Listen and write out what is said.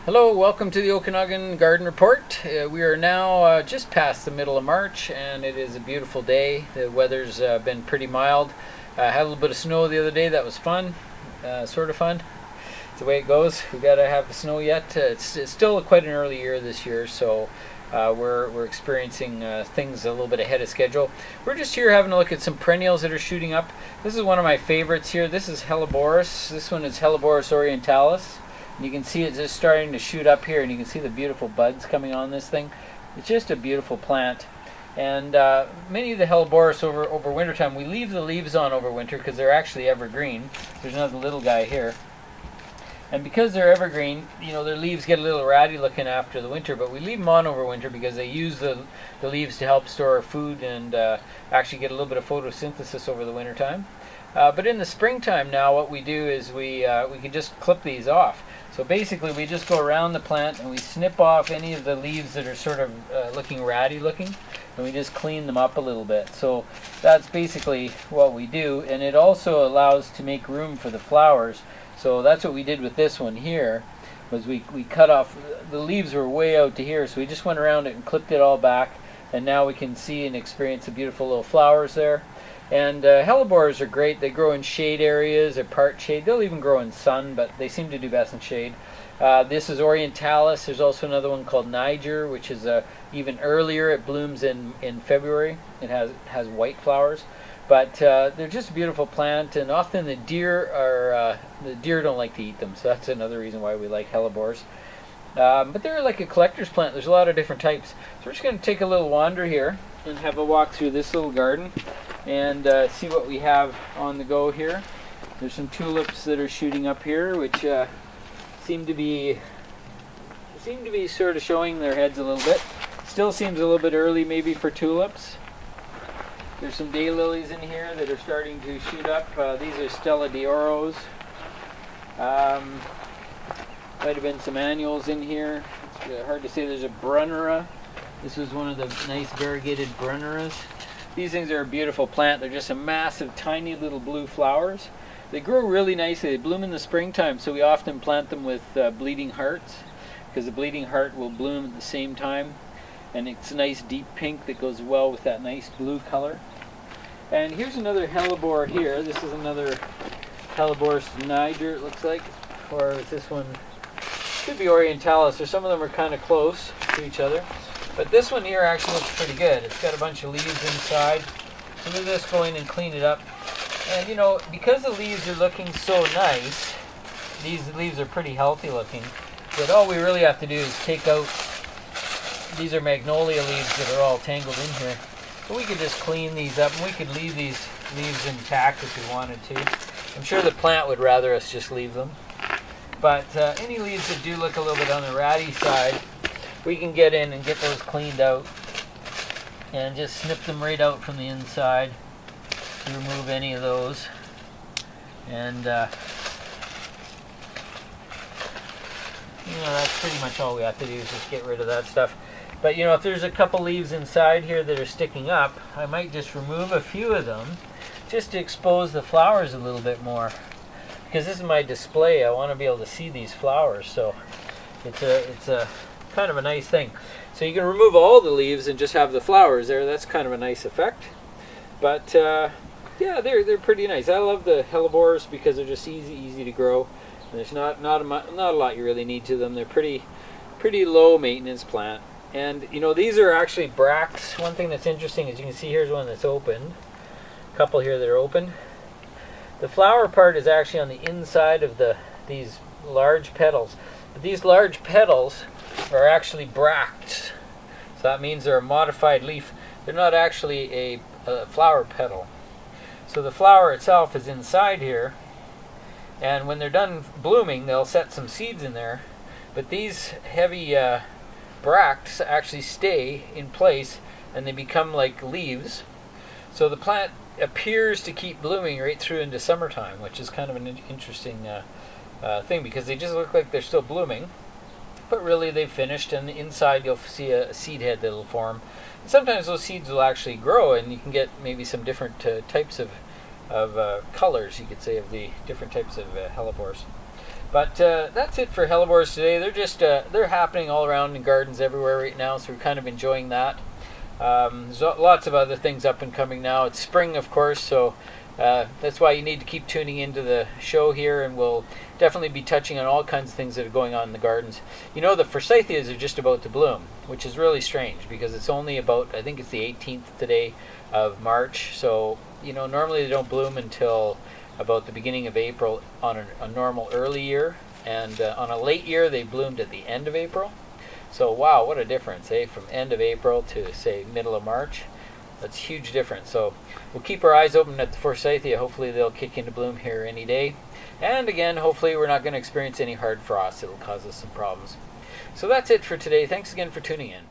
Hello, welcome to the Okanagan Garden Report. We are now just past the middle of March and it is a beautiful day. The weather's been pretty mild. Had a little bit of snow the other day, that was fun, sort of fun. It's the way it goes. We gotta have the snow yet. It's still quite an early year this year, so we're experiencing things a little bit ahead of schedule. We're just here having a look at some perennials that are shooting up. This is one of my favorites here. This is hellebores. This one is Hellebores orientalis. And you can see it just starting to shoot up here, and you can see the beautiful buds coming on this thing. It's just a beautiful plant. And many of the hellebores over wintertime, we leave the leaves on over winter because they're actually evergreen. There's another little guy here. And because they're evergreen, you know, their leaves get a little ratty looking after the winter, but we leave them on over winter because they use the leaves to help store food and actually get a little bit of photosynthesis over the wintertime. But in the springtime now, what we do is we can just clip these off. So basically we just go around the plant and we snip off any of the leaves that are sort of looking ratty looking, and we just clean them up a little bit. So that's basically what we do, and it also allows to make room for the flowers. So that's what we did with this one here, was we cut off, the leaves were way out to here, so we just went around it and clipped it all back, and now we can see and experience the beautiful little flowers there. And hellebores are great. They grow in shade areas or part shade. They'll even grow in sun, but they seem to do best in shade. This is orientalis. There's also another one called Niger, which is even earlier. It blooms in February. It has white flowers. But they're just a beautiful plant, and often the deer don't like to eat them, so that's another reason why we like hellebores. But they're like a collector's plant. There's a lot of different types. So we're just going to take a little wander here and have a walk through this little garden and see what we have on the go here. There's some tulips that are shooting up here, which seem to be sort of showing their heads a little bit. Still seems a little bit early maybe for tulips. There's some daylilies in here that are starting to shoot up. These are Stella d'Oros. Might have been some annuals in here. It's hard to say. There's a Brunnera. This is one of the nice variegated Brunneras. These things are a beautiful plant. They're just a massive, tiny little blue flowers. They grow really nicely. They bloom in the springtime, so we often plant them with bleeding hearts, because the bleeding heart will bloom at the same time. And it's a nice deep pink that goes well with that nice blue color. And here's another hellebore here. This is another Hellebores Niger, it looks like. Or is this one? Could be orientalis, or some of them are kind of close to each other. But this one here actually looks pretty good. It's got a bunch of leaves inside. So we'll just go in and clean it up. And you know, because the leaves are looking so nice, these leaves are pretty healthy looking, that all we really have to do is take out, these are magnolia leaves that are all tangled in here. But we could just clean these up, and we could leave these leaves intact if we wanted to. I'm sure the plant would rather us just leave them. But any leaves that do look a little bit on the ratty side, we can get in and get those cleaned out and just snip them right out from the inside to remove any of those. And you know, that's pretty much all we have to do, is just get rid of that stuff. But you know, if there's a couple leaves inside here that are sticking up, I might just remove a few of them just to expose the flowers a little bit more. Because this is my display, I want to be able to see these flowers, so it's a kind of a nice thing. So you can remove all the leaves and just have the flowers there. That's kind of a nice effect. But yeah, they're pretty nice. I love the hellebores because they're just easy to grow. And there's not a lot you really need to them. They're pretty low maintenance plant. And you know, these are actually bracts. One thing that's interesting is you can see here's one that's opened. A couple here that are open. The flower part is actually on the inside of these large petals. But these large petals are actually bracts. So that means they're a modified leaf. They're not actually a flower petal. So the flower itself is inside here, and when they're done blooming, they'll set some seeds in there. But these heavy bracts actually stay in place, and they become like leaves. So the plant appears to keep blooming right through into summertime, which is kind of an interesting thing, because they just look like they're still blooming, but really they've finished, and inside you'll see a seed head that'll form. And sometimes those seeds will actually grow, and you can get maybe some different types of colors, you could say, of the different types of hellebores. But that's it for hellebores today. They're happening all around in gardens everywhere right now, so we're kind of enjoying that. There's lots of other things up and coming now. It's spring, of course, so that's why you need to keep tuning into the show here, and we'll definitely be touching on all kinds of things that are going on in the gardens. You know, the forsythias are just about to bloom, which is really strange because it's only about, I think it's the 18th today of March, so, you know, normally they don't bloom until about the beginning of April on a normal early year, and on a late year they bloomed at the end of April. So wow, what a difference, eh? From end of April to, say, middle of March. That's a huge difference. So we'll keep our eyes open at the forsythia. Hopefully they'll kick into bloom here any day. And again, hopefully we're not going to experience any hard frost. It'll cause us some problems. So that's it for today. Thanks again for tuning in.